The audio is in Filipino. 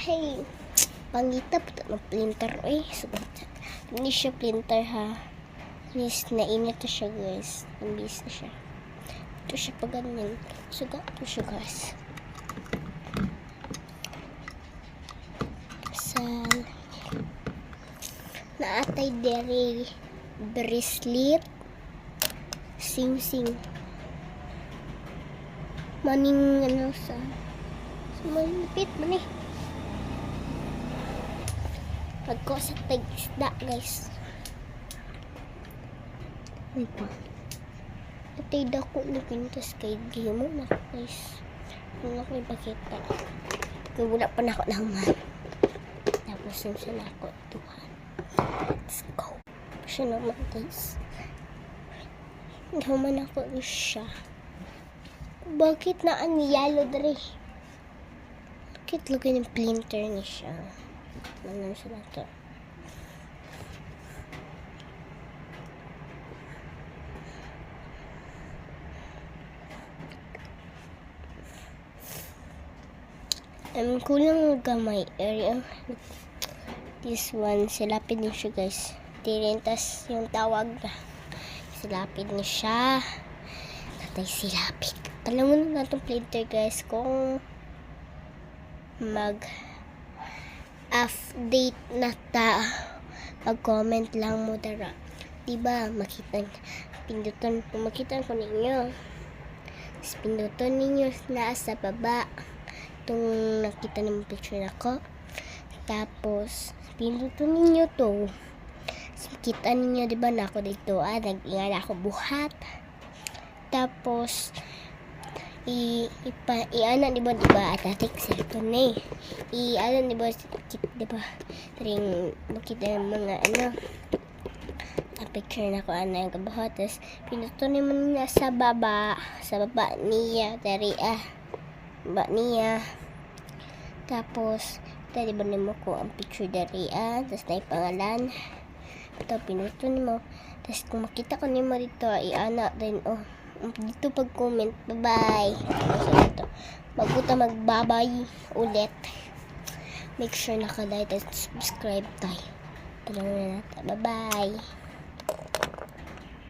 Hey, pangita po ng printer. Ay, sugat. Hindi siya printer ha. Yes, nainit na siya guys. Nambis na siya. Ito siya pa ganyan. Sugat po siya guys. Sa naatay dere bracelet sing-sing maning ano sa malipit man eh. Pagko sa tag-isda guys. Ay pa. Atay dako na pintas kay gimo na guys. Wala ko ipakita. Kaya wala pa na ako naman. Tapos yung siya na ako. Tuhan. Let's go. Siya naman guys. Naman ako siya. Bakit na ang yellow dre? Bakit lagay ng printer niya siya? Ano siya na to? Kulang gamay area. This one, silapid niya siya guys. Tirintas yung tawag na. Silapid niya siya. Tatay silapid. Alam mo na itong printer guys kung mag-update na ta. Mag-comment lang mo dara. Diba makita pindutan kung makita ko ninyo. Pindutan ninyo na sa baba. Itong nakita ng picture ako. Tapos pindutan ninyo to. Kita ninyo diba na ako dito nag-ingat ako buhat. Tapos i-ana diba atatik cellphone eh. I-ana diba ring makita ng mga picture na ko yung kabuhat. Tapos pindutan naman na sa baba niya dari baba niya. Tapos diba nimo ko ang picture dari tapos na pangalan. Ito pindutan mo. Tapos kung makita ko nimo dito i-ana din dito pag-comment. Bye-bye. Bago ta magbabay ulit. Make sure na ka-like at subscribe tayo. Tulungan na natin. Bye-bye.